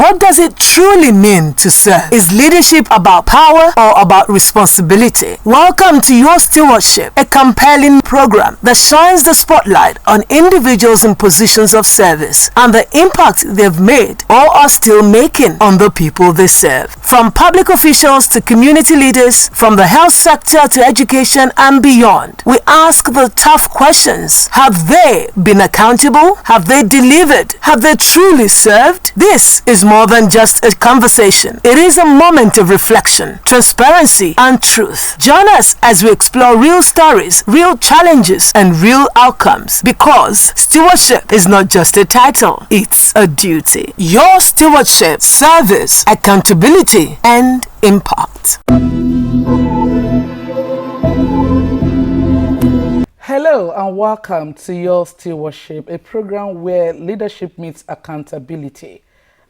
What does it truly mean to serve? Is leadership about power or about responsibility? Welcome to Your Stewardship, a compelling program that shines the spotlight on individuals in positions of service and the impact they've made or are still making on the people they serve. From public officials to community leaders, from the health sector to education and beyond, we ask the tough questions. Have they been accountable? Have they delivered? Have they truly served? This is more than just a conversation. It is a moment of reflection, transparency, and truth. Join us as we explore real stories, real challenges, and real outcomes, because stewardship is not just a title, it's a duty. Your stewardship, service, accountability, and impact. Hello and welcome to Your Stewardship, a program where leadership meets accountability.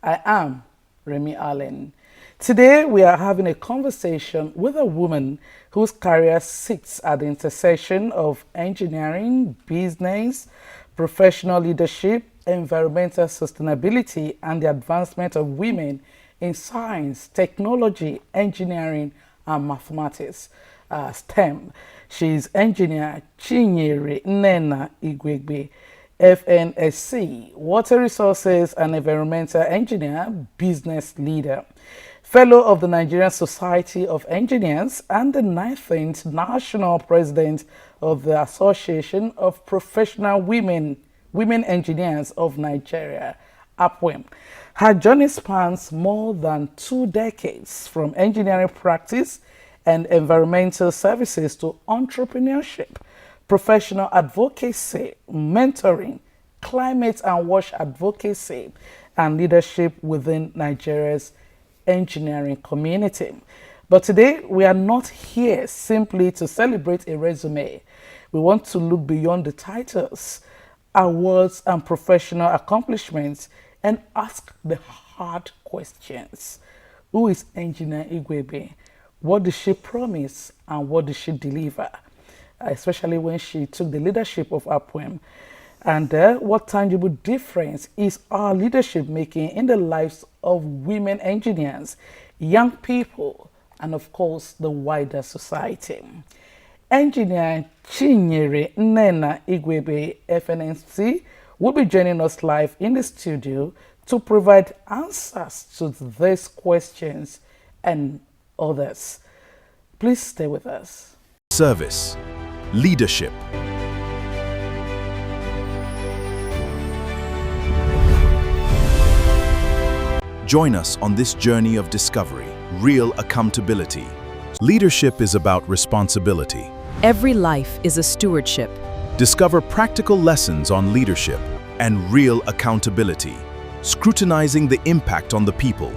I am Remy Allen. Today we are having a conversation with a woman whose career sits at the intersection of engineering, business, professional leadership, environmental sustainability, and the advancement of women in science, technology, engineering, and mathematics, STEM. She is engineer Chinyere Nnenna Igwegbe, FNSC, water resources and environmental engineer, business leader, fellow of the Nigerian Society of Engineers, and the 19th national president of the Association of Professional Women Engineers of Nigeria, APWEM. Her journey spans more than 2 decades, from engineering practice and environmental services to entrepreneurship, professional advocacy, mentoring, climate and wash advocacy, and leadership within Nigeria's engineering community. But today, we are not here simply to celebrate a resume. We want to look beyond the titles, awards, and professional accomplishments and ask the hard questions. Who is Engineer Igwegbe? What did she promise and what did she deliver? Especially when she took the leadership of APWEM. And what tangible difference is our leadership making in the lives of women engineers, young people, and of course, the wider society? Engineer Chinyere Nnenna Igwegbe, FNSC, will be joining us live in the studio to provide answers to these questions and others. Please stay with us. Service, leadership. Join us on this journey of discovery, real accountability. Leadership is about responsibility. Every life is a stewardship. Discover practical lessons on leadership and real accountability. Scrutinizing the impact on the people.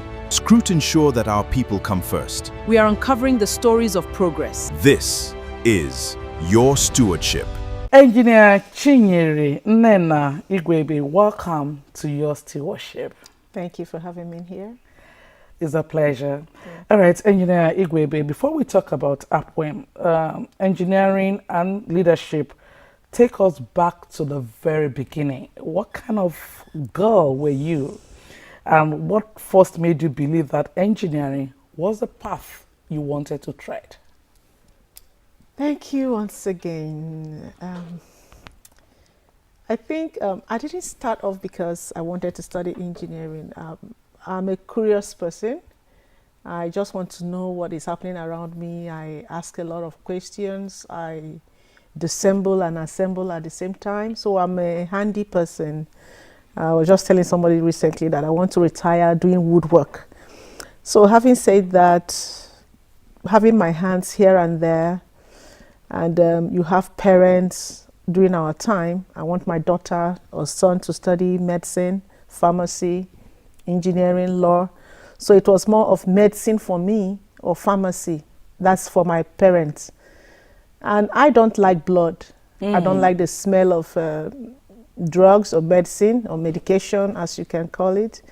Ensure that our people come first. We are uncovering the stories of progress. This is Your Stewardship. Engineer Chinyere Nnenna Igwegbe, welcome to Your Stewardship. Thank you for having me here. It's a pleasure. Yeah. All right, Engineer Igwegbe, before we talk about APWEM, engineering and leadership, take us back to the very beginning. What kind of girl were you? And what first made you believe that engineering was the path you wanted to tread? Thank you once again. I think I didn't start off because I wanted to study engineering. I'm a curious person. I just want to know what is happening around me. I ask a lot of questions. I disassemble and assemble at the same time. So I'm a handy person. I was just telling somebody recently that I want to retire doing woodwork. So having said that, having my hands here and there, and you have parents during our time. I want my daughter or son to study medicine, pharmacy, engineering, law. So it was more of medicine for me or pharmacy. That's for my parents. And I don't like blood. I don't like the smell of drugs or medicine or medication, as you can call it.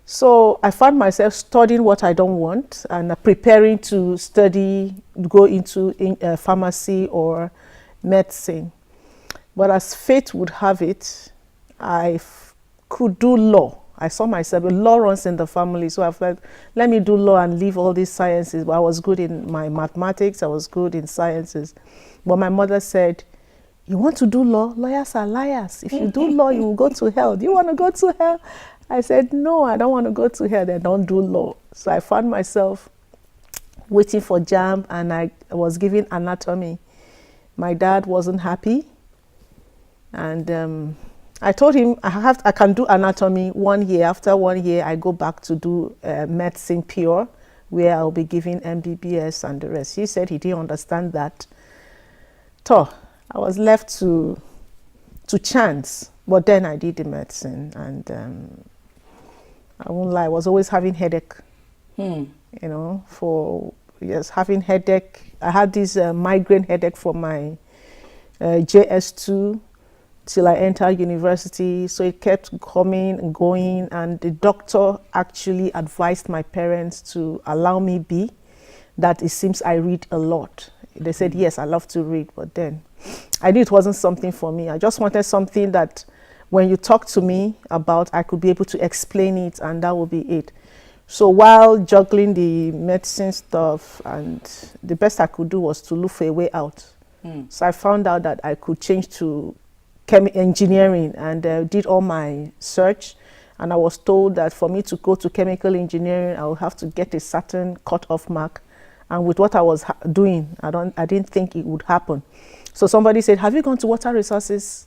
So I found myself studying what I don't want and preparing to study, go into pharmacy or medicine. But as fate would have it, I could do law. I saw myself, law runs in the family, so I felt, let me do law and leave all these sciences. But I was good in my mathematics, I was good in sciences. But my mother said, you want to do law? Lawyers are liars. If you do law, you will go to hell. Do you want to go to hell? I said, no, I don't want to go to hell. Then don't do law. So I found myself waiting for JAMB, and I was given anatomy. My dad wasn't happy. And I told him I can do anatomy 1 year. After 1 year, I go back to do medicine pure, where I'll be giving MBBS and the rest. He said he didn't understand that. So I was left to chance. But then I did the medicine, and I won't lie, I was always having headache. You know, for years, having headache. I had this migraine headache for my JS2 till I entered university. So it kept coming and going, and the doctor actually advised my parents to allow me be, that it seems I read a lot. They said, yes, I love to read, but then I knew it wasn't something for me. I just wanted something that when you talk to me about, I could be able to explain it, and that would be it. So while juggling the medicine stuff, and the best I could do was to look for a way out. So I found out that I could change to engineering, and did all my search. And I was told that for me to go to chemical engineering, I would have to get a certain cut-off mark. And with what I was doing, I didn't think it would happen. So somebody said, have you gone to water resources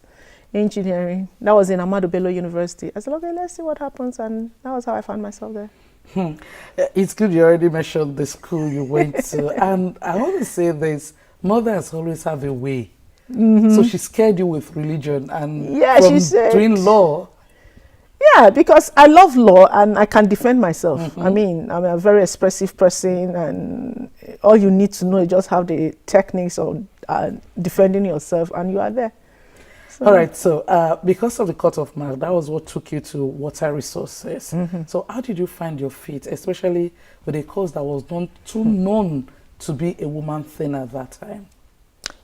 engineering? That was in Ahmadu Bello University. I said, okay, let's see what happens. And that was how I found myself there. It's good you already mentioned the school you went to. And I want to say this, mothers always have a way. So she scared you with religion, and she said, doing law. Yeah, because I love law and I can defend myself. I mean, I'm a very expressive person, and all you need to know is just have the techniques of defending yourself, and you are there. So. All right, so because of the cut-off mark, that was what took you to water resources. So how did you find your feet, especially with a course that was not too known to be a woman thing at that time?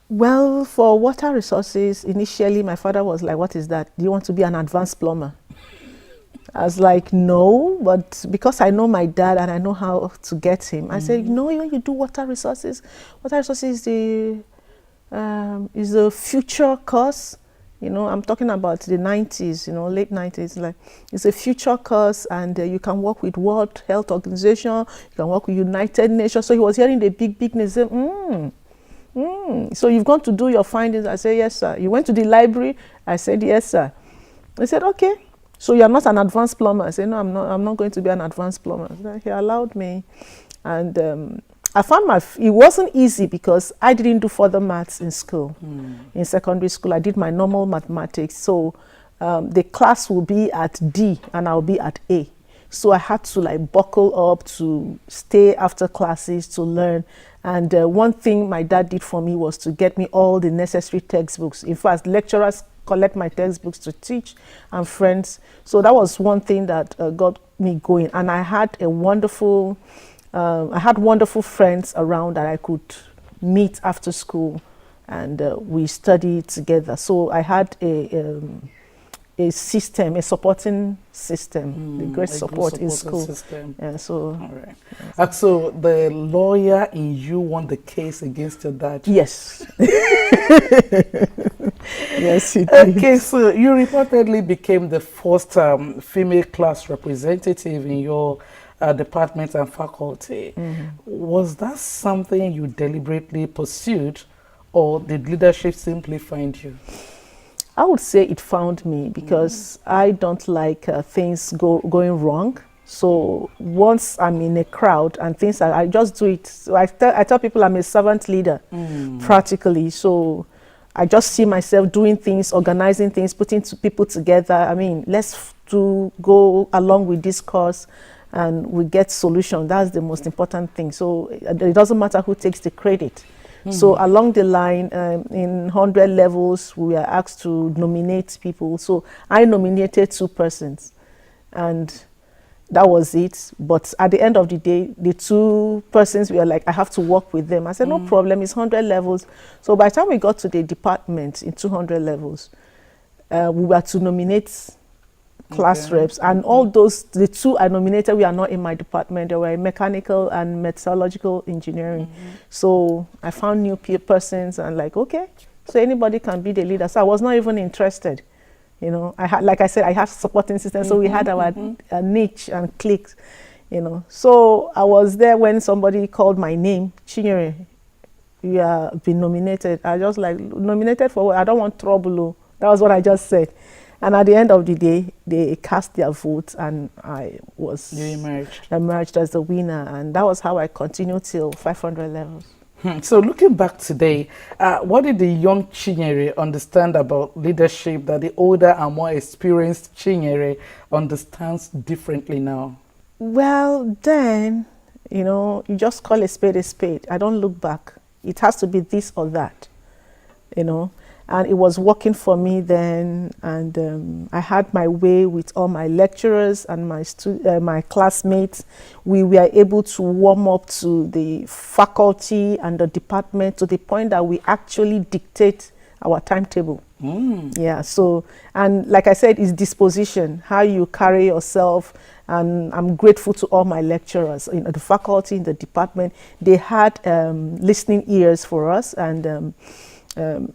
Well, for water resources, initially my father was like, what is that? Do you want to be an advanced plumber? I was like, no, but because I know my dad and I know how to get him, I said, no, when you do water resources is the future course. You know, I'm talking about the 90s, you know, late 90s. Like, it's a future course, and you can work with World Health Organization, you can work with United Nations. So he was hearing the big news. So you've gone to do your findings? I said, yes, sir. You went to the library? I said, yes, sir. They said, okay. So you're not an advanced plumber? I said, no, I'm not going to be an advanced plumber. He allowed me. And I found it wasn't easy because I didn't do further maths in school. In secondary school, I did my normal mathematics. So the class will be at D and I'll be at A. So I had to like buckle up to stay after classes to learn. And one thing my dad did for me was to get me all the necessary textbooks. In fact, lecturers collect my textbooks to teach, and friends. So that was one thing that got me going. And I had wonderful friends around that I could meet after school, and we studied together. So I had a system, a supporting system, the great support in school. System. Yeah, so. All right. And so the lawyer in you won the case against your dad? Yes. Yes, he did. Okay, so you reportedly became the first female class representative in your department and faculty. Was that something you deliberately pursued, or did leadership simply find you? I would say it found me, because I don't like things going wrong. So once I'm in a crowd and things, I just do it. So I tell people I'm a servant leader, practically. So I just see myself doing things, organizing things, putting people together. I mean, let's go along with this cause and we get solution. That's the most important thing. So it doesn't matter who takes the credit. So along the line, in 100 levels, we were asked to nominate people. So I nominated 2 persons, and that was it. But at the end of the day, the 2 persons were like, I have to work with them. I said, no problem, it's 100 levels. So by the time we got to the department in 200 levels, we were to nominate class reps, and all those, the two I nominated, we are not in my department. They were in mechanical and meteorological engineering. So I found new persons and like, okay, so anybody can be the leader. So I was not even interested. You know, I had, like I said, I had supporting systems, so we had our niche and cliques, you know. So I was there when somebody called my name, Chinyere, you have been nominated. I just like, nominated for what? I don't want trouble. Oh. That was what I just said. And at the end of the day, they cast their votes, and I was emerged as the winner. And that was how I continued till 500 levels. So looking back today, what did the young Chinyere understand about leadership that the older and more experienced Chinyere understands differently now? Well, then, you know, you just call a spade a spade. I don't look back. It has to be this or that, you know. And it was working for me then, and I had my way with all my lecturers and my classmates. We were able to warm up to the faculty and the department to the point that we actually dictate our timetable. Yeah, so, and like I said, it's disposition, how you carry yourself. And I'm grateful to all my lecturers in the faculty, in the department. They had listening ears for us, and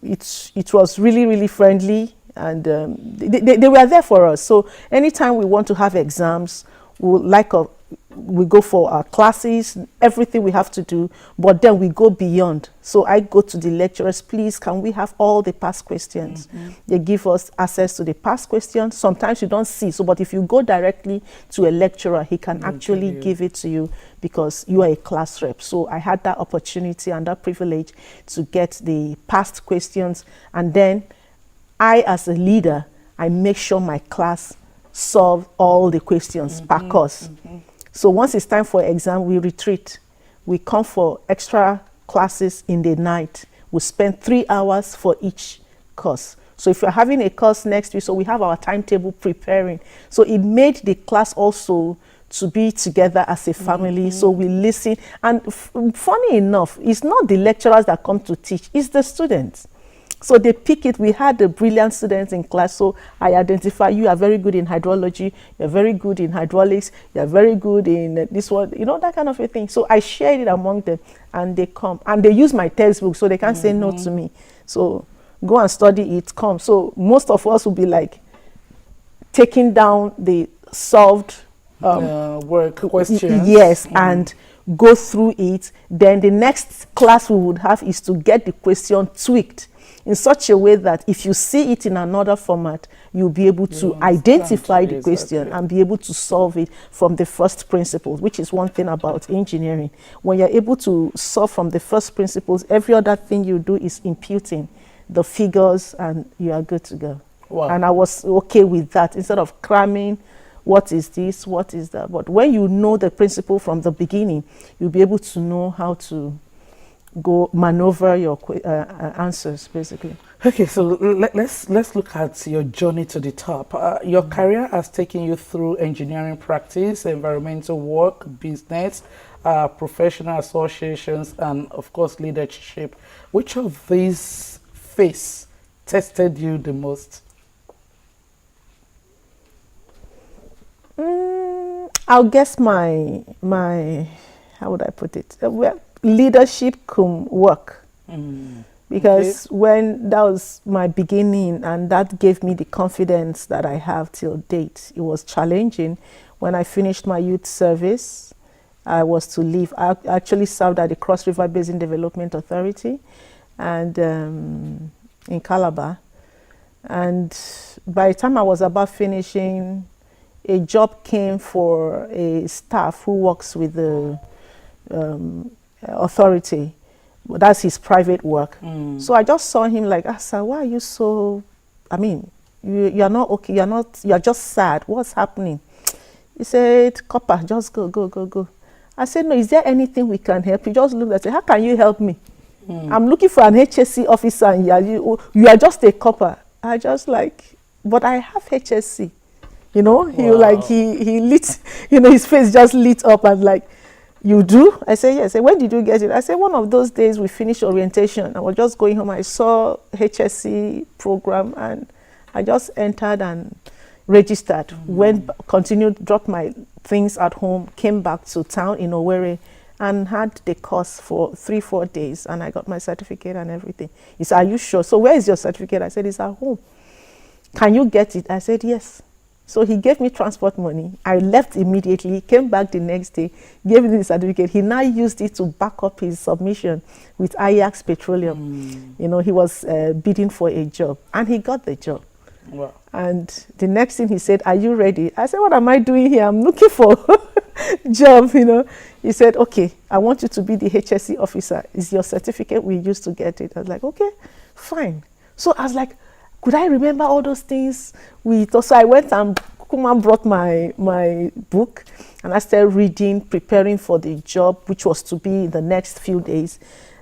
it was really, really friendly, and they were there for us. So anytime we want to have exams, we go for our classes, everything we have to do, but then we go beyond. So I go to the lecturers, please, can we have all the past questions? They give us access to the past questions. Sometimes you don't see, so but if you go directly to a lecturer, he can actually give it to you because you are a class rep. So I had that opportunity and that privilege to get the past questions, and then I, as a leader, I make sure my class solve all the questions per course. So once it's time for exam, we retreat. We come for extra classes in the night. We spend 3 hours for each course. So if you're having a course next week, so we have our timetable preparing. So it made the class also to be together as a family. So we listen. And funny enough, it's not the lecturers that come to teach, it's the students. So they pick it. We had the brilliant students in class. So I identify, you are very good in hydrology, you're very good in hydraulics, you're very good in this one, you know, that kind of a thing. So I shared it among them, and they come. And they use my textbook, so they can't say no to me. So go and study it, come. So most of us will be like taking down the solved work questions. Yes, and go through it. Then the next class we would have is to get the question tweaked in such a way that if you see it in another format, you'll be able to identify the question and be able to solve it from the first principles, which is one thing about engineering. When you're able to solve from the first principles, every other thing you do is imputing the figures, and you are good to go. Wow. And I was okay with that, instead of cramming, what is this, what is that. But when you know the principle from the beginning, you'll be able to know how to go maneuver your answers, basically. Okay, so let's look at your journey to the top. Your career has taken you through engineering practice, environmental work, business, professional associations, and of course leadership. Which of these phases tested you the most? I'll guess my how would I put it? Well, leadership cum work, because when that was my beginning, and that gave me the confidence that I have till date. It was challenging. When I finished my youth service, I was to leave. I actually served at the Cross River Basin Development Authority, and in Calabar. And by the time I was about finishing, a job came for a staff who works with the authority. That's his private work. So I just saw him like, sir, why are you so, I mean, you're not okay, you're just sad. What's happening? He said, Copper, just go. I said, no, is there anything we can help? He just looked at me, how can you help me? I'm looking for an HSC officer, and you are just a copper. I just like, but I have HSC. You know, he lit, you know, his face just lit up, and like, you do? I say, yes. I say, when did you get it? I said, one of those days we finished orientation. I was just going home. I saw HSC program, and I just entered, and, registered, continued, dropped my things at home, came back to town in Owerri, and had the course for 3-4 days, and I got my certificate and everything. He said, are you sure? So where is your certificate? I said, it's at home. Can you get it? I said, yes. So he gave me transport money. I left immediately, came back the next day, gave me the certificate. He now used it to back up his submission with Ajax Petroleum. You know, he was bidding for a job, and he got the job. Wow. And the next thing he said, are you ready? I said, what am I doing here? I'm looking for a job, you know. He said, okay, I want you to be the HSC officer. Is your certificate we used to get it? I was like, okay, fine. So I was like, could I remember all those things? So I went and Kuma brought my book, and I started reading, preparing for the job, which was to be in the next few days.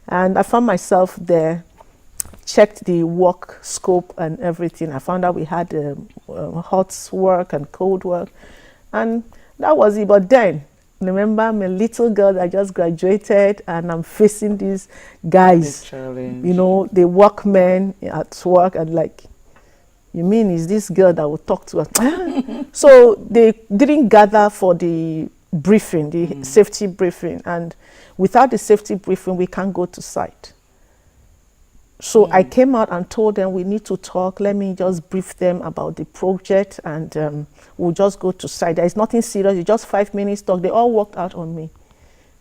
And I found myself there, checked the work scope and everything. I found out we had hot work and cold work, and that was it. But then, remember, I'm a little girl that just graduated, and I'm facing these guys, you know, the workmen at work, and like, you mean is this girl that will talk to us? So they didn't gather for the briefing, the safety briefing, and without the safety briefing, we can't go to site. So I came out and told them, we need to talk. Let me just brief them about the project, and we'll just go to site. There is nothing serious. It's just 5 minutes talk. They all walked out on me.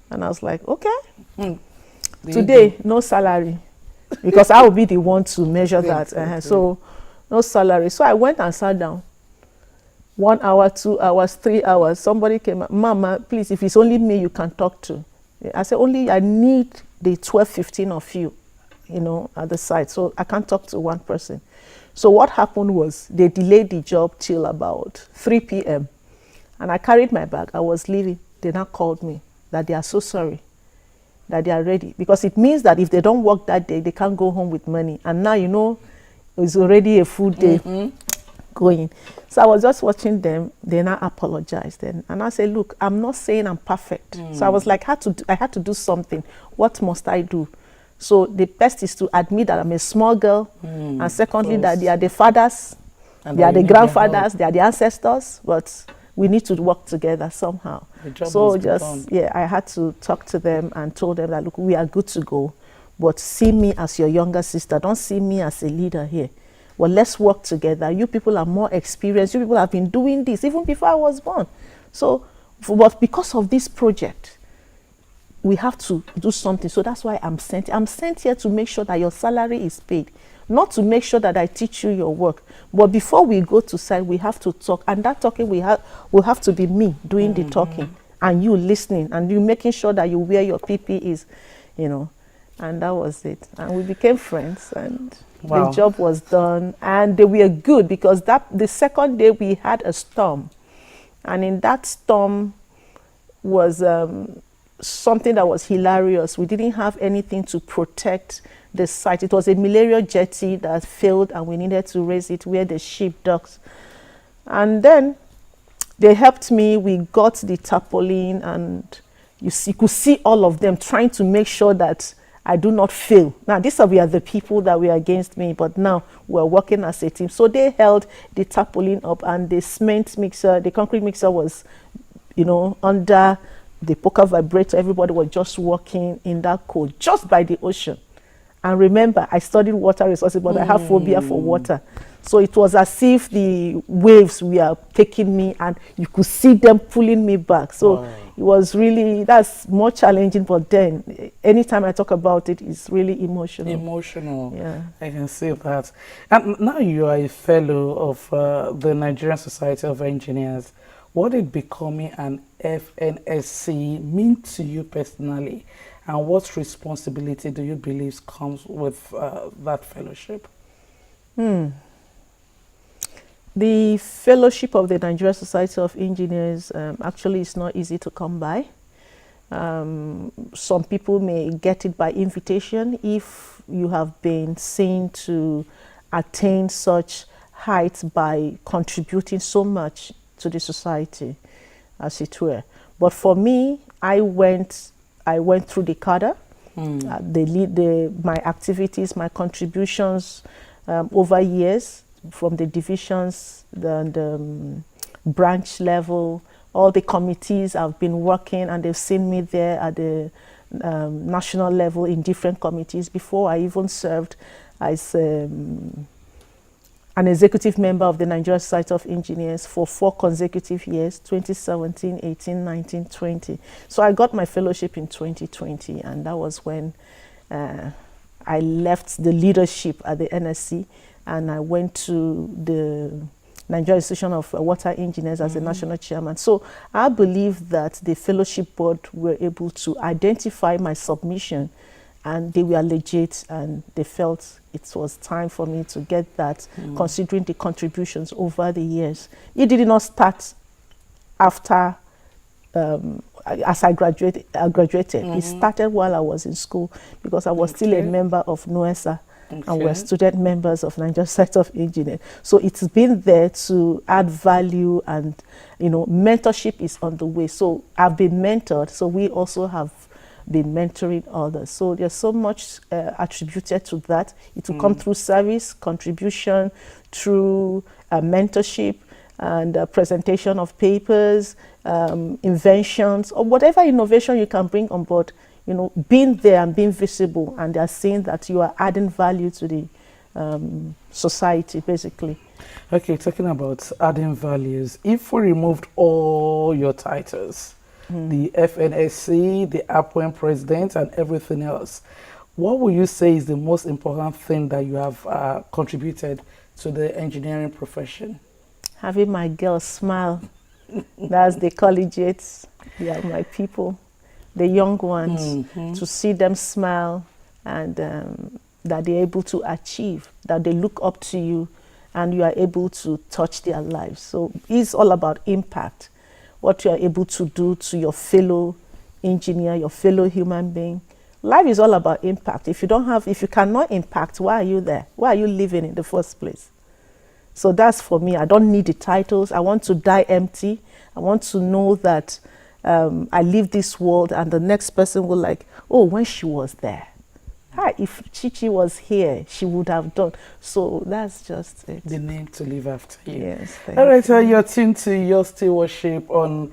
And I was like, okay. Today, no salary. Because I will be the one to measure that. So no salary. So I went and sat down. 1 hour, 2 hours, 3 hours. Somebody came up, Mama, please, if it's only me you can talk to. I said, only I need the 12, 15 of you, you know, at the site. So I can't talk to one person. So what happened was they delayed the job till about 3 p.m. And I carried my bag. I was leaving. They now called me that they are so sorry, that they are ready. Because it means that if they don't work that day, they can't go home with money. And now, you know, it's already a full day going. So I was just watching them. They now apologized. And I said, look, I'm not saying I'm perfect. So I was like, I had to do something. What must I do? So the best is to admit that I'm a small girl. And secondly, that they are the fathers, and they are the grandfathers, they are the ancestors. But we need to work together somehow. So just, I had to talk to them and told them that, look, we are good to go. But see me as your younger sister. Don't see me as a leader here. Well, let's work together. You people are more experienced. You people have been doing this even before I was born. So, but because of this project, we have to do something. So that's why I'm sent. I'm sent here to make sure that your salary is paid. Not to make sure that I teach you your work. But before we go to site, we have to talk. And that talking will have to be me doing the talking. And you listening. And you making sure that you wear your PPEs, you know. And that was it. And we became friends, and the job was done. And they were good because the second day we had a storm. And in that storm was something that was hilarious. We didn't have anything to protect the site. It was a malaria jetty that failed, and we needed to raise it where the ship docks. And then they helped me. We got the tarpaulin, and you could see all of them trying to make sure that I do not fail. Now, these are the people that were against me, but now we're working as a team. So they held the tarpaulin up, and the cement mixer, the concrete mixer was, you know, under the poker vibrator. Everybody was just working in that cold, just by the ocean. And remember, I studied water resources, but I have phobia for water. So it was as if the waves were taking me, and you could see them pulling me back. So it was really, that's more challenging, but then anytime I talk about it, it's really emotional. Emotional. Yeah. I can see that. And now you are a fellow of the Nigerian Society of Engineers. What did becoming an FNSC mean to you personally? And what responsibility do you believe comes with that fellowship? The fellowship of the Nigerian Society of Engineers actually is not easy to come by. Some people may get it by invitation if you have been seen to attain such heights by contributing so much to the society, as it were. But for me, I went through the cadre, my activities, my contributions over years from the divisions, the branch level, all the committees. I've been working, and they've seen me there at the national level in different committees. Before I even served as an executive member of the Nigerian Society of Engineers for 4 consecutive years, 2017, 18, 19, 20. So I got my fellowship in 2020, and that was when I left the leadership at the NSC, and I went to the Nigerian Institution of Water Engineers as the national chairman. So I believe that the fellowship board were able to identify my submission, and they were legit, and they felt it was time for me to get that, considering the contributions over the years. It did not start after as I graduated. It started while I was in school, because I was still a member of NOESA, and we're student members of Nigerian Society of Engineers. So it's been there to add value, and mentorship is on the way. So I've been mentored, so we also have been mentoring others. So there's so much attributed to that. It will come through service, contribution, through mentorship, and presentation of papers, inventions, or whatever innovation you can bring on board. Being there and being visible, and they're seeing that you are adding value to the society, basically. Okay, talking about adding values, if we removed all your titles, the FNSC, the APWEM president, and everything else, what would you say is the most important thing that you have contributed to the engineering profession? Having my girls smile. That's the collegiates. They are my people, the young ones, to see them smile, and that they're able to achieve, that they look up to you, and you are able to touch their lives. So it's all about impact. What you are able to do to your fellow engineer, your fellow human being. Life is all about impact. If you cannot impact, why are you there? Why are you living in the first place? So that's for me. I don't need the titles. I want to die empty. I want to know that I leave this world, and the next person will like, oh, when she was there. Hi, if Chichi was here, she would have done. So that's just it. The name to live after you. Yes. All right, you're tuned to Your Stewardship on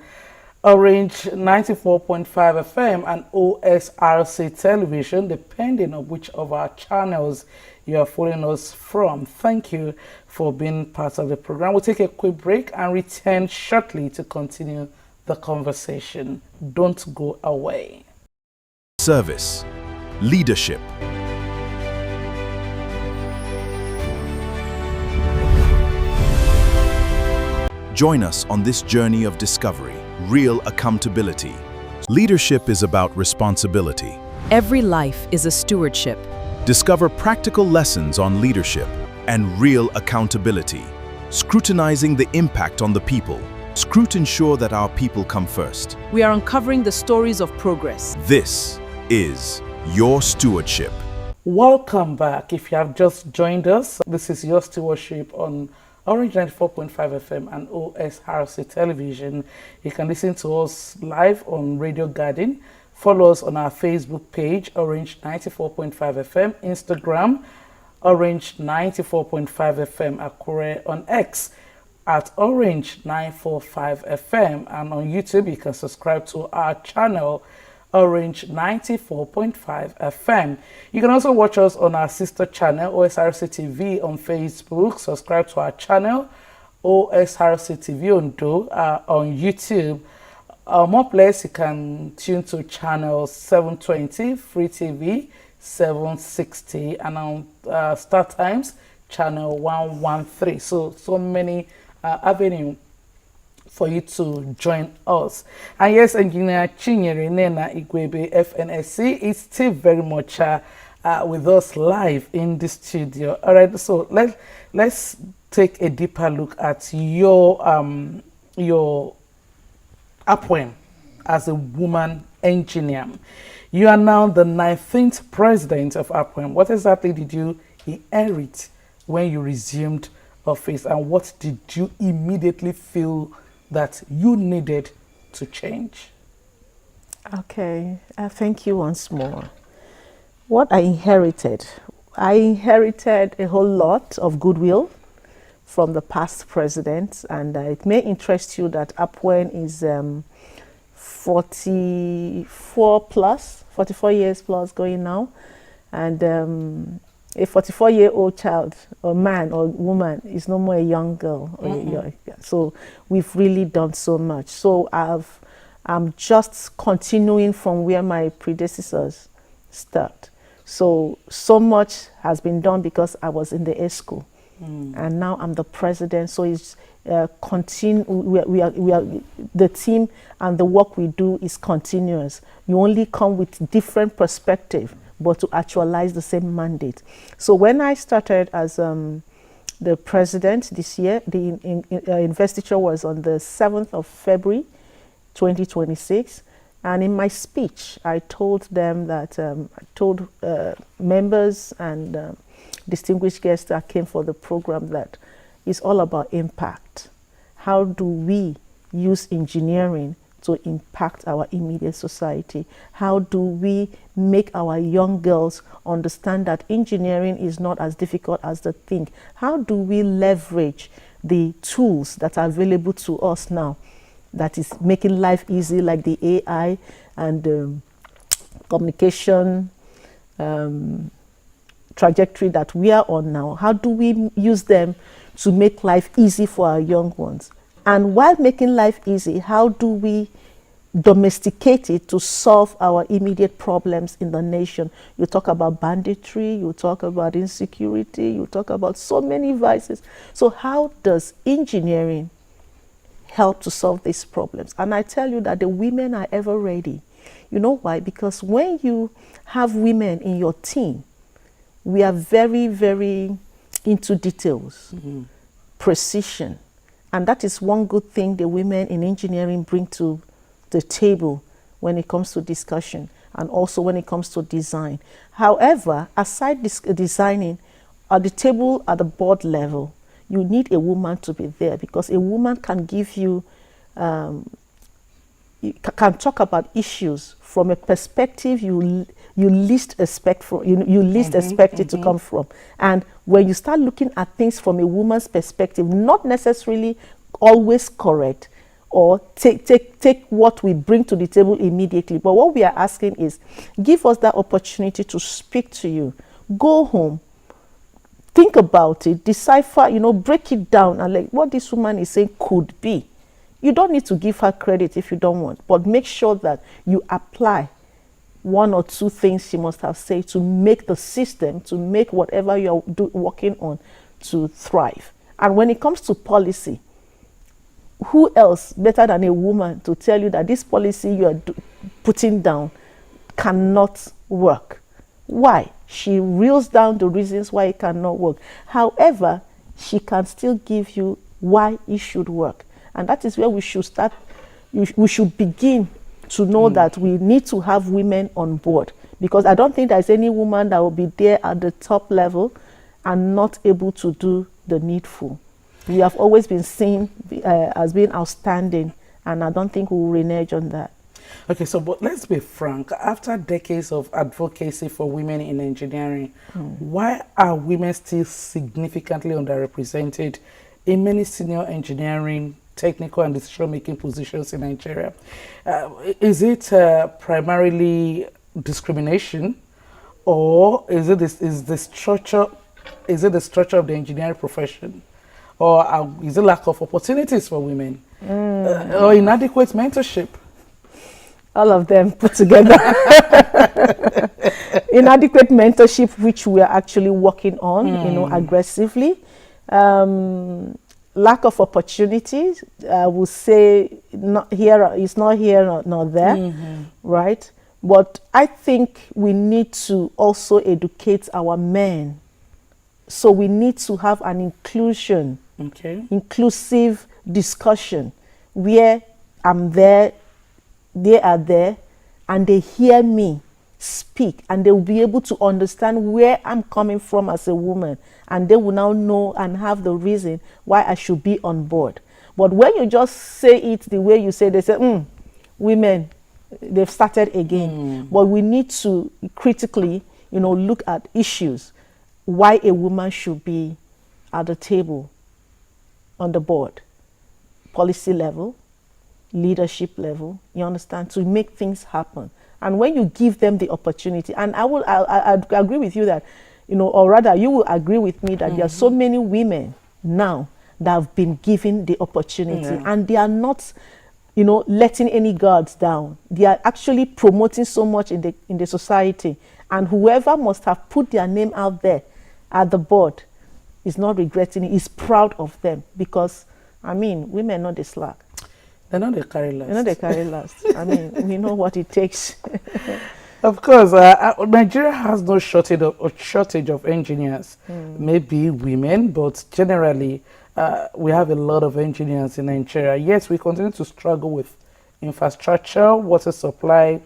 Orange 94.5 FM and OSRC Television, depending on which of our channels you are following us from. Thank you for being part of the program. We'll take a quick break and return shortly to continue the conversation. Don't go away. Service. Leadership. Join us on this journey of discovery, real accountability. Leadership is about responsibility. Every life is a stewardship. Discover practical lessons on leadership and real accountability. Scrutinizing the impact on the people. Ensure that our people come first. We are uncovering the stories of progress. This is Your Stewardship. Welcome back. If you have just joined us, this is Your Stewardship on Orange 94.5 FM and OSRC Television. You can listen to us live on Radio Garden. Follow us on our Facebook page, Orange 94.5 FM, Instagram, Orange 94.5 FM, Akure, on X at Orange 945 FM, and on YouTube you can subscribe to our channel, Orange 94.5 FM. You can also watch us on our sister channel, OSRC TV, on Facebook. Subscribe to our channel, OSRC TV on YouTube. More place, you can tune to channel 720, Free TV 760, and on Start Times, channel 113. So many avenues for you to join us. And yes, Engineer Chinyere Nnenna Igwegbe, FNSC, is still very much with us live in the studio. All right, so let's take a deeper look at your APWEM as a woman engineer. You are now the 19th president of APWEM. What exactly did you inherit when you resumed office, and what did you immediately feel that you needed to change? Okay, thank you once more. What I inherited a whole lot of goodwill, from the past president, and it may interest you that APWEN is 44 years plus going now, and a 44-year-old child or man or woman is no more a young girl. So we've really done so much. So I'm just continuing from where my predecessors start. So much has been done because I was in the A school, and now I'm the president. So it's we are the team, and the work we do is continuous. You only come with different perspective, but to actualize the same mandate. So when I started as the president this year, the investiture was on the 7th of February, 2026. And in my speech, I told them that, I told members and distinguished guests that came for the program that it's all about impact. How do we use engineering to impact our immediate society? How do we make our young girls understand that engineering is not as difficult as they think? How do we leverage the tools that are available to us now that is making life easy, like the AI and communication trajectory that we are on now? How do we use them to make life easy for our young ones? And while making life easy, how do we domesticate it to solve our immediate problems in the nation? You talk about banditry, you talk about insecurity, you talk about so many vices. So how does engineering help to solve these problems? And I tell you that the women are ever ready. You know why? Because when you have women in your team, we are very, very into details, precision. And that is one good thing the women in engineering bring to the table when it comes to discussion and also when it comes to design. However, aside designing, at the table at the board level, you need a woman to be there, because a woman can give you, can talk about issues from a perspective you least expect it to come from. And when you start looking at things from a woman's perspective, not necessarily always correct, or take what we bring to the table immediately, but what we are asking is, give us that opportunity to speak to you. Go home, think about it, decipher, break it down, and like what this woman is saying could be. You don't need to give her credit if you don't want, but make sure that you apply one or two things she must have said to make the system, to make whatever you're working on to thrive. And when it comes to policy, who else better than a woman to tell you that this policy you are putting down cannot work? Why? She reels down the reasons why it cannot work. However, she can still give you why it should work. And that is where we should start. We should begin to know that we need to have women on board, because I don't think there's any woman that will be there at the top level and not able to do the needful. We have always been seen as being outstanding, and I don't think we will renege on that. Okay, so but let's be frank. After decades of advocacy for women in engineering, why are women still significantly underrepresented in many senior engineering, technical and decision-making positions in Nigeria? Is it primarily discrimination, or is it the structure of the engineering profession, or is it lack of opportunities for women, or inadequate mentorship? All of them put together. Inadequate mentorship, which we are actually working on, aggressively. Lack of opportunities, I would say, not here, it's not here, not there, right? But I think we need to also educate our men. So we need to have an inclusive discussion where I'm there, they are there, and they hear me speak, and they will be able to understand where I'm coming from as a woman, and they will now know and have the reason why I should be on board. But when you just say it the way you say, they say, women, they've started again. But we need to critically, look at issues, why a woman should be at the table on the board, policy level, leadership level, you understand, to make things happen. And when you give them the opportunity, and I agree with you that, or rather you will agree with me that there are so many women now that have been given the opportunity, and they are not, letting any guards down. They are actually promoting so much in the society, and whoever must have put their name out there at the board is not regretting it, is proud of them, because, women are not the slack. They're not the carry last. They're not the carry last. We know what it takes. Of course, Nigeria has no shortage of engineers. Maybe women, but generally, we have a lot of engineers in Nigeria. Yes, we continue to struggle with infrastructure, water supply,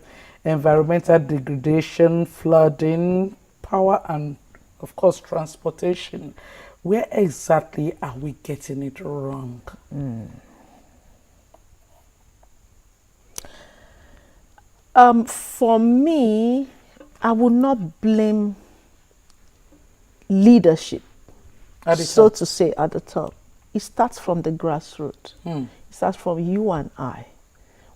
environmental degradation, flooding, power, and of course, transportation. Where exactly are we getting it wrong? For me, I would not blame leadership, so to say, at the top. It starts from the grassroots. It starts from you and I.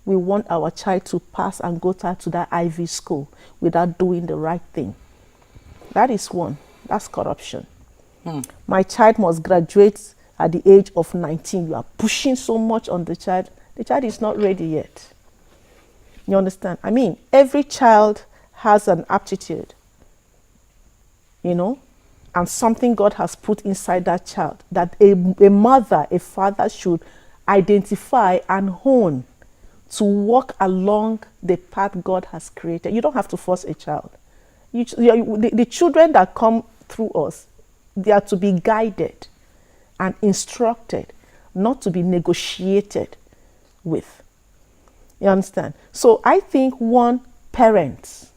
We want our child to pass and go to that Ivy school without doing the right thing. That is one. That's corruption. My child must graduate at the age of 19. You are pushing so much on the child. The child is not ready yet. You understand? Every child has an aptitude, and something God has put inside that child that a mother, a father should identify and hone to walk along the path God has created. You don't have to force a child. The children that come through us, they are to be guided and instructed, not to be negotiated with. You understand? So I think one, parents,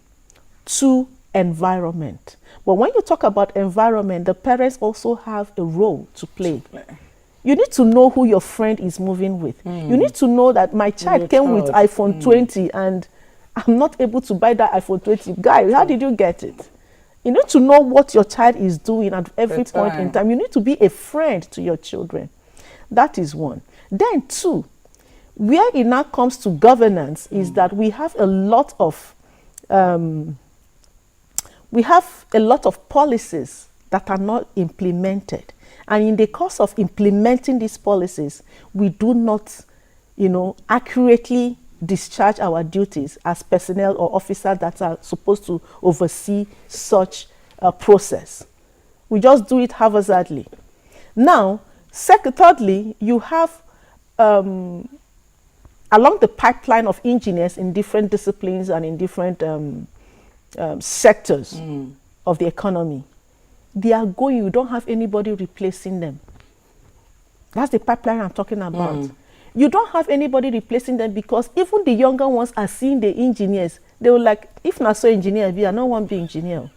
two, environment. But when you talk about environment, the parents also have a role to play. You need to know who your friend is moving with. You need to know that my child came with iPhone 20 and I'm not able to buy that iPhone 20. Guy, how did you get it? You need to know what your child is doing at every point in time. You need to be a friend to your children. That is one. Then two, where it now comes to governance is that we have a lot of policies that are not implemented. And in the course of implementing these policies, we do not, accurately discharge our duties as personnel or officers that are supposed to oversee such a process. We just do it haphazardly. Now, thirdly, you have along the pipeline of engineers in different disciplines and in different sectors of the economy. They are going, you don't have anybody replacing them. That's the pipeline I'm talking about. You don't have anybody replacing them because even the younger ones are seeing the engineers. They were like, if not so engineer, I don't want to be engineer.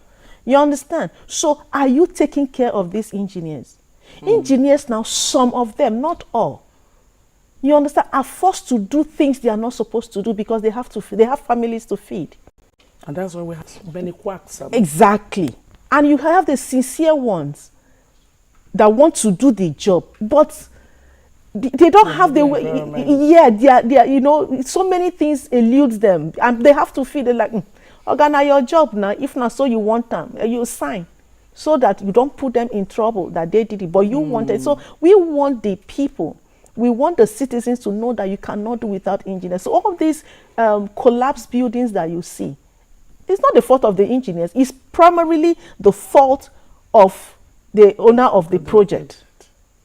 You understand? So are you taking care of these engineers? Engineers now, some of them, not all, you understand, are forced to do things they are not supposed to do because they have families to feed. And that's why we have so many quacks. Exactly. And you have the sincere ones that want to do the job, but they don't have the way. Yeah, they are, so many things eludes them, and they have to feel they're like, organize your job now. If not, so you want them, you sign, so that you don't put them in trouble that they did it, but you want it. So we want the people, we want the citizens to know that you cannot do without engineers. So all of these collapsed buildings that you see, it's not the fault of the engineers. It's primarily the fault of the owner of the project.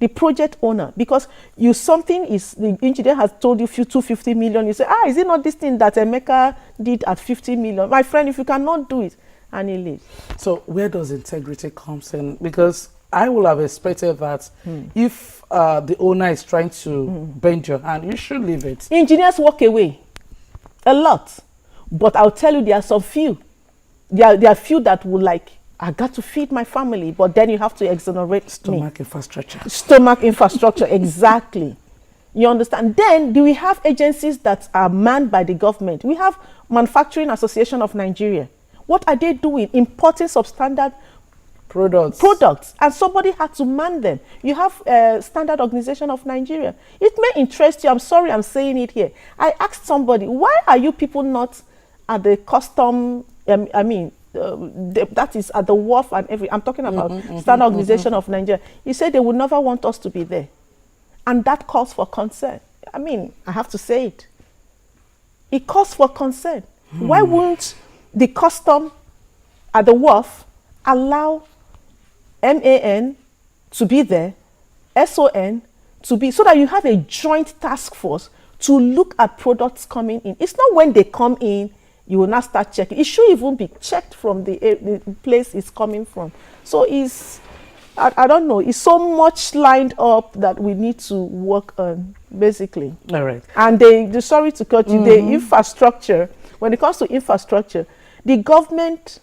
The project owner, because the engineer has told you 250 million, you say, is it not this thing that Emeka did at 50 million? My friend, if you cannot do it, and he leaves. So where does integrity comes in? Because I would have expected that if the owner is trying to bend your hand, you should leave it. Engineers walk away a lot, but I'll tell you, there are some few. There are few that will like, I got to feed my family, but then you have to exonerate Stomach infrastructure. Stomach infrastructure, exactly. You understand? Then do we have agencies that are manned by the government? We have Manufacturing Association of Nigeria. What are they doing? Importing substandard products. And somebody had to man them. You have Standard Organization of Nigeria. It may interest you. I'm sorry I'm saying it here. I asked somebody, why are you people not at the custom, that is at the wharf and every, I'm talking about Standard Organization of Nigeria. He said they would never want us to be there. And that calls for concern. I mean, I have to say it. It calls for concern. Why won't the custom at the wharf allow MAN to be there, SON to be, so that you have a joint task force to look at products coming in. It's not when they come in, you will not start checking. It should even be checked from the place it's coming from. So it's, I don't know, it's so much lined up that we need to work on, basically. All right. And sorry to cut you, the infrastructure, when it comes to infrastructure, the government,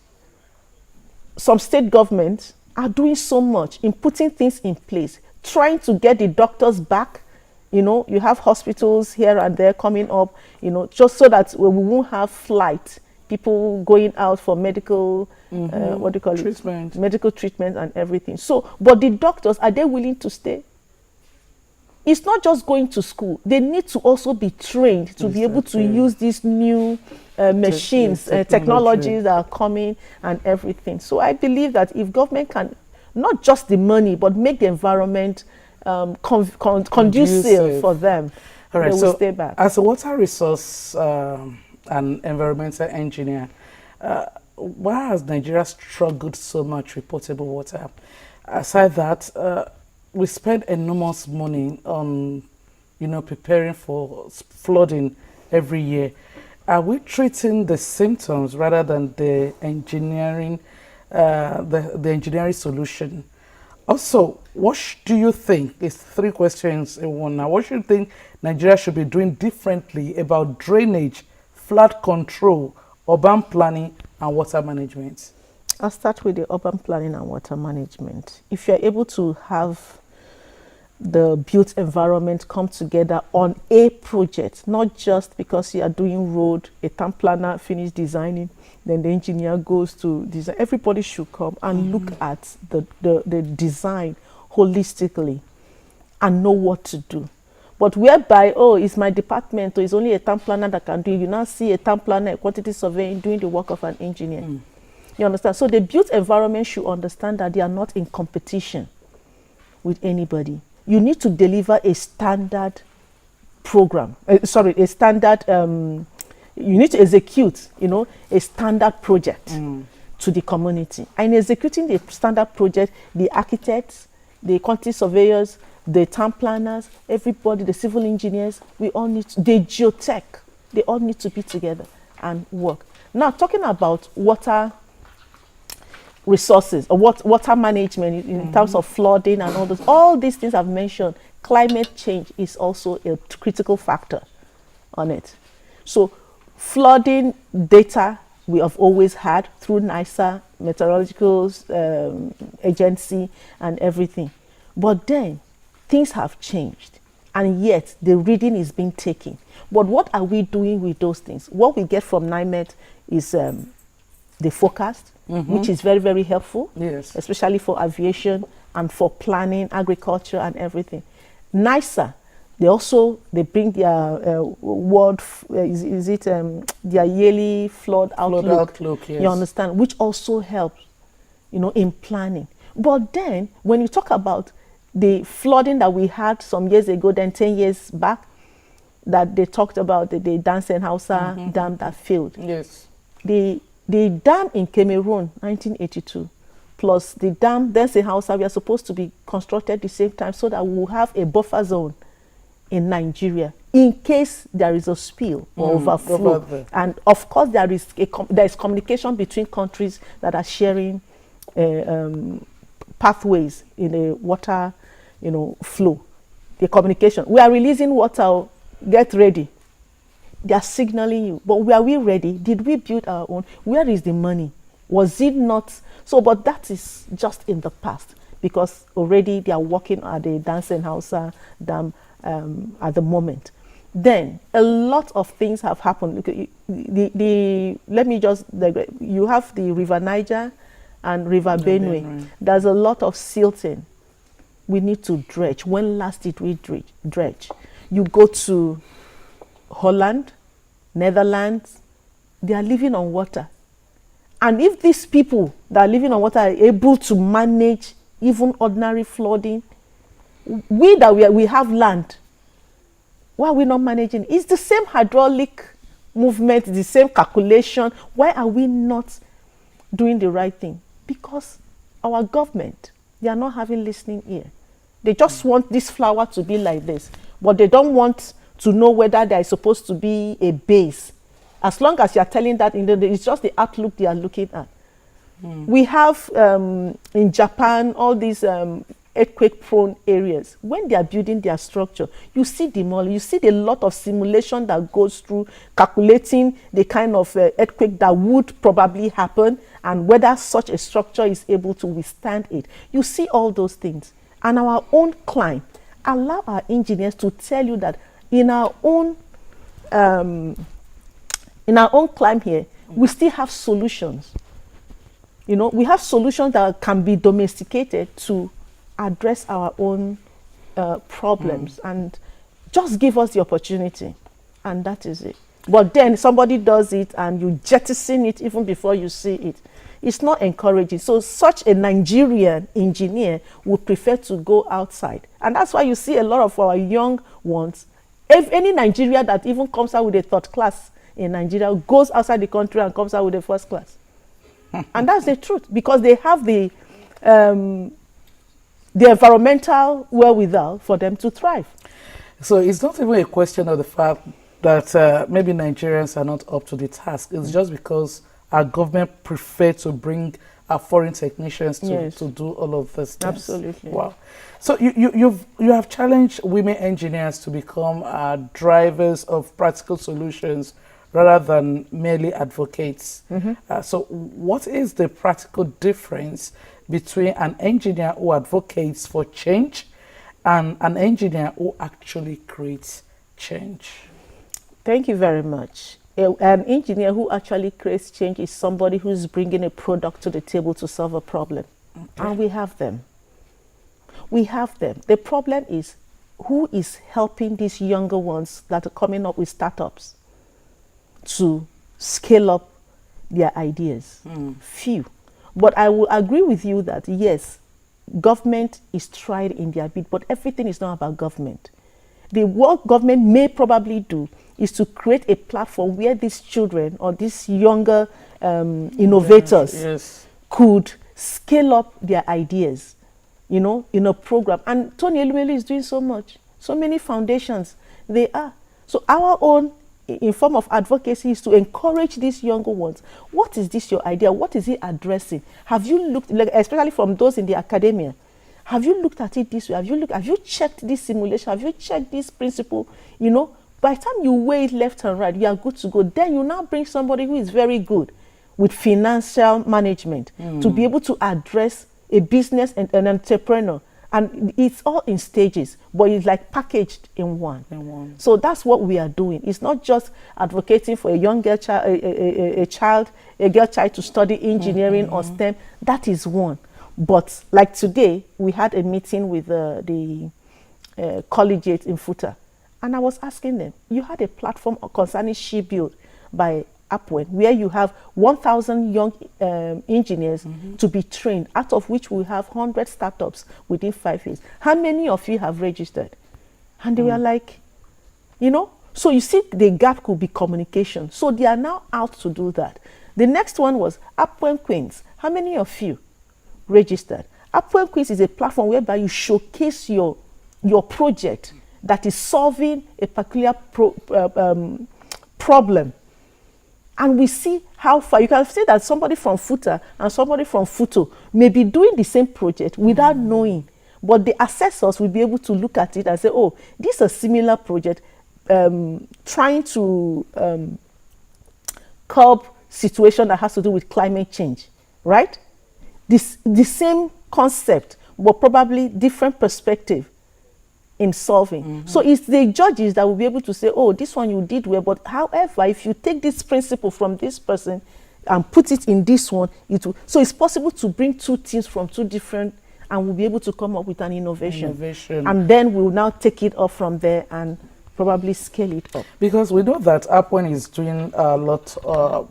some state governments are doing so much in putting things in place, trying to get the doctors back. You know, you have hospitals here and there coming up, you know, just so that we won't have flight, people going out for medical, what do you call treatment. Medical treatment and everything. So, but the doctors, are they willing to stay? It's not just going to school. They need to also be trained to be able to use these new machines, technologies that are coming and everything. So I believe that if government can, not just the money, but make the environment conducive for them, all right, they will stay back. As a water resource and environmental engineer, why has Nigeria struggled so much with potable water? Aside that, we spend enormous money on, you know, preparing for flooding every year. Are we treating the symptoms rather than the engineering, the engineering solution? Also, what do you think? It's 3 questions in one now. What do you think Nigeria should be doing differently about drainage, flood control, urban planning, and water management? I'll start with the urban planning and water management. If you're able to have the built environment come together on a project, not just because you are doing road, a town planner finish designing, then the engineer goes to design. Everybody should come and look at the design holistically and know what to do. But whereby, oh, it's my department, or it's only a town planner that can do it, you now see a town planner, a quantity surveying, doing the work of an engineer. You understand? So the built environment should understand that they are not in competition with anybody. You need to deliver a standard program. A standard, you need to execute, you know, a standard project to the community. And in executing the standard project, the architects, the quantity surveyors, the town planners, everybody, the civil engineers, we all need to, the geotech, they all need to be together and work. Now, talking about water resources or water management in terms of flooding and all these things I've mentioned, climate change is also a critical factor on it. So flooding data we have always had through NISA, meteorological agency and everything. But then things have changed and yet the reading is being taken. But what are we doing with those things? What we get from NIMET is the forecast, which is very, very helpful, yes, especially for aviation and for planning, agriculture and everything. NISA, they bring their their yearly flood outlook, yes. You understand, which also helps, you know, in planning. But then when you talk about the flooding that we had some years ago, then 10 years back, that they talked about the Dansenhauser dam that failed. Yes. The dam in Cameroon, 1982, plus the dam Dansenhauser, we are supposed to be constructed at the same time so that we'll have a buffer zone in Nigeria in case there is a spill or overflow. And of course, there is communication between countries that are sharing pathways in the water, you know, flow. The communication. We are releasing water. Get ready. They are signaling you. But were we ready? Did we build our own? Where is the money? Was it not? So, but that is just in the past because already they are working at the Dansenhauser dam at the moment. Then a lot of things have happened. Let me just, you have the River Niger and River Benue. There's a lot of silting. We need to dredge. When last did we dredge? You go to Holland, Netherlands, they are living on water. And if these people that are living on water are able to manage even ordinary flooding, we have land. Why are we not managing? It's the same hydraulic movement, the same calculation. Why are we not doing the right thing? Because our government, they are not having listening ear. They just want this flower to be like this, but they don't want to know whether there is supposed to be a base. As long as you are telling that, it's just the outlook they are looking at. We have in Japan all these earthquake-prone areas. When they are building their structure, you see you see a lot of simulation that goes through calculating the kind of earthquake that would probably happen and whether such a structure is able to withstand it. You see all those things. And our own climb, allow our engineers to tell you that in our own climb here, we still have solutions. You know, we have solutions that can be domesticated to address our own problems, and just give us the opportunity, and that is it. But then somebody does it and you jettison it even before you see it. It's not encouraging. So such a Nigerian engineer would prefer to go outside, and that's why you see a lot of our young ones. If any Nigeria that even comes out with a third class in Nigeria goes outside the country and comes out with a first class. And that's the truth, because they have the environmental wherewithal for them to thrive. So it's not even a question of the fact that maybe Nigerians are not up to the task. It's just because our government prefer to bring our foreign technicians to do all of this things. Absolutely. Wow. So you have challenged women engineers to become drivers of practical solutions rather than merely advocates. So what is the practical difference between an engineer who advocates for change and an engineer who actually creates change? Thank you very much. An engineer who actually creates change is somebody who's bringing a product to the table to solve a problem. Okay. And we have them. We have them. The problem is, who is helping these younger ones that are coming up with startups to scale up their ideas? Few. But I will agree with you that yes, government is tried in their bid, but everything is not about government. What government may probably do is to create a platform where these children or these younger innovators could scale up their ideas, you know, in a program. And Tony Elumelu is doing so much. So many foundations, they are. So our own in form of advocacy is to encourage these younger ones. What is this your idea? What is it addressing? Have you looked, like, especially from those in the academia, have you looked at it this way? Have you checked this simulation? Have you checked this principle? You know, by the time you weigh it left and right, you are good to go. Then you now bring somebody who is very good with financial management to be able to address a business and an entrepreneur. And it's all in stages, but it's like packaged in one. So that's what we are doing. It's not just advocating for a young girl child, a girl child to study engineering or STEM. That is one. But like today, we had a meeting with the collegiate in Futa. And I was asking them, you had a platform concerning shipbuild by Upward, where you have 1,000 young engineers to be trained, out of which we have 100 startups within 5 years. How many of you have registered? And they were like, you know, so you see the gap could be communication. So they are now out to do that. The next one was Upward Queens. How many of you registered? Upward Queens is a platform whereby you showcase your project that is solving a particular problem. And we see how far. You can see that somebody from Futa and somebody from Futo may be doing the same project without knowing. But the assessors will be able to look at it and say, oh, this is a similar project trying to curb situation that has to do with climate change, right? The same concept, but probably different perspective in solving. So it's the judges that will be able to say, oh, this one you did well, but however, if you take this principle from this person, and put it in this one, so it's possible to bring two things from two different, and we'll be able to come up with an innovation. And then we'll now take it up from there and probably scale it up. Because we know that Upwin is doing a lot,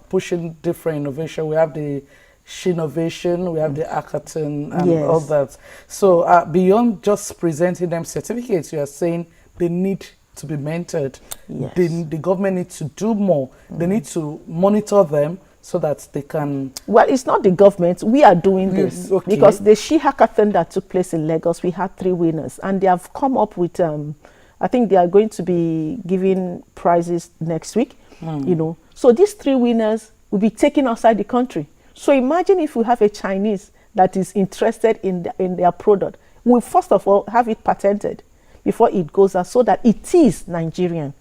pushing different innovation. We have the Chinovation, we have the hackathon and all that. So beyond just presenting them certificates, you are saying they need to be mentored. Yes. The government needs to do more. They need to monitor them so that they can... Well, it's not the government. We are doing this. Okay. Because the She Hackathon that took place in Lagos, we had 3 winners. And they have come up with, I think they are going to be giving prizes next week. You know. So these 3 winners will be taken outside the country. So imagine if we have a Chinese that is interested in their product. We'll first of all have it patented before it goes out so that it is Nigerian.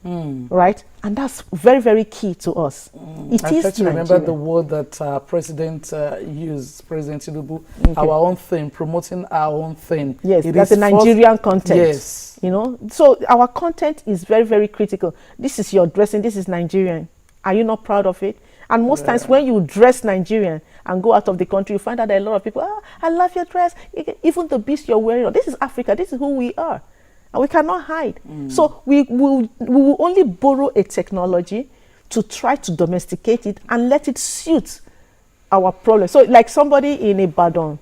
Right? And that's very, very key to us. It is Nigerian. Remember the word that President used, President Tinubu, our own thing, promoting our own thing. Yes, that's a Nigerian content. Yes. You know, so our content is very, very critical. This is your dressing, this is Nigerian. Are you not proud of it? And most times when you dress Nigerian and go out of the country, you find out that a lot of people, I love your dress. Even the beast you're wearing, this is Africa, this is who we are. And we cannot hide. So we will only borrow a technology to try to domesticate it and let it suit our problem. So like somebody in Ibadan,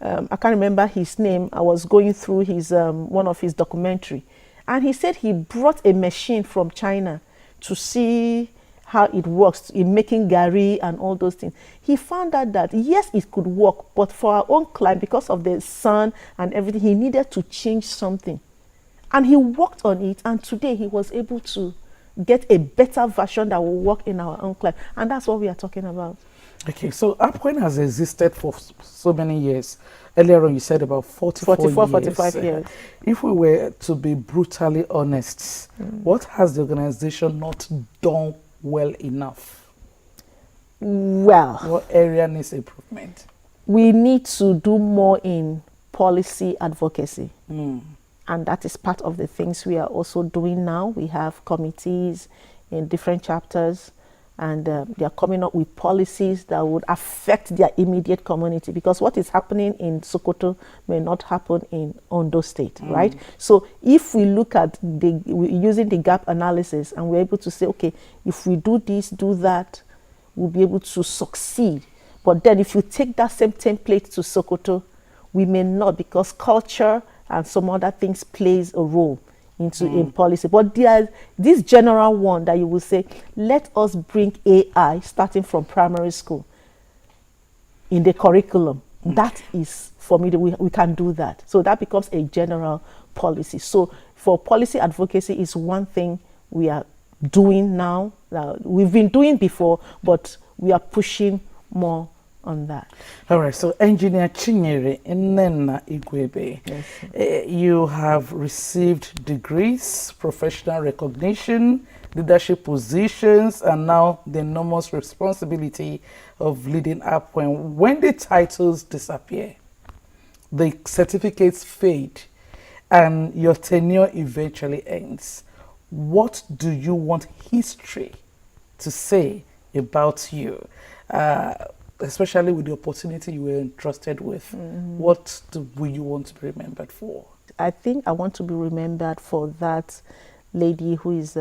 I can't remember his name, I was going through his one of his documentary, and he said he brought a machine from China to see how it works in making gari and all those things. He found out that yes, it could work, but for our own climate, because of the sun and everything, he needed to change something. And he worked on it, and today he was able to get a better version that will work in our own climate. And that's what we are talking about. Okay, so Upcoin has existed for so many years. Earlier on, you said about 45 years. If we were to be brutally honest, what has the organization not done well enough? Well, what area needs improvement? We need to do more in policy advocacy. And that is part of the things we are also doing now. We have committees in different chapters, and they are coming up with policies that would affect their immediate community, because what is happening in Sokoto may not happen in Ondo State, right? So if we look at using the gap analysis, and we're able to say, okay, if we do this, do that, we'll be able to succeed. But then if you take that same template to Sokoto, we may not, because culture and some other things plays a role in policy. But there's this general one that you will say, let us bring AI starting from primary school in the curriculum. That is, for me, we can do that. So that becomes a general policy. So for policy advocacy is one thing we are doing now. We've been doing before, but we are pushing more on that. All right, so Engineer Chinyere Nnenna Igwegbe, yes, you have received degrees, professional recognition, leadership positions, and now the enormous responsibility of leading up. When the titles disappear, the certificates fade, and your tenure eventually ends, what do you want history to say about you? Especially with the opportunity you were entrusted with, what will you want to be remembered for? I think I want to be remembered for that lady who is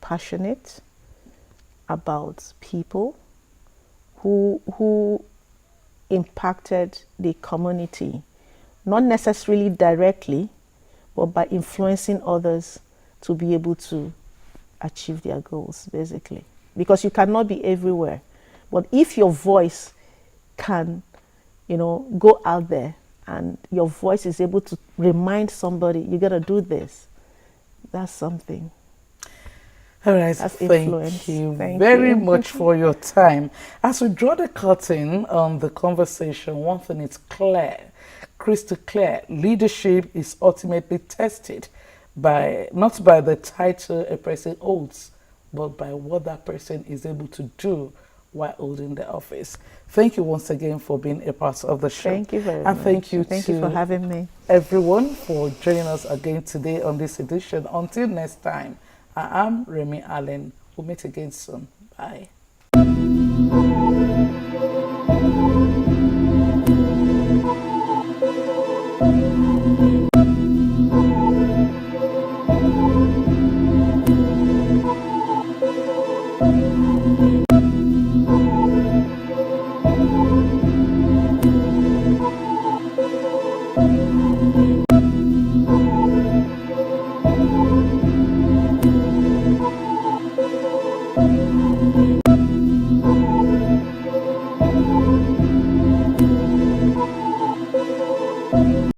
passionate about people, who impacted the community, not necessarily directly, but by influencing others to be able to achieve their goals, basically. Because you cannot be everywhere. But if your voice can, go out there, and your voice is able to remind somebody, you got to do this, that's something. All right, thank you very much for your time. As we draw the curtain on the conversation, one thing is clear, crystal clear: leadership is ultimately tested not by the title a person holds, but by what that person is able to do while holding the office. Thank you once again for being a part of the show. Thank you very much. And thank you for having me. Everyone for joining us again today on this edition. Until next time, I am Remy Allen. We'll meet again soon. Bye.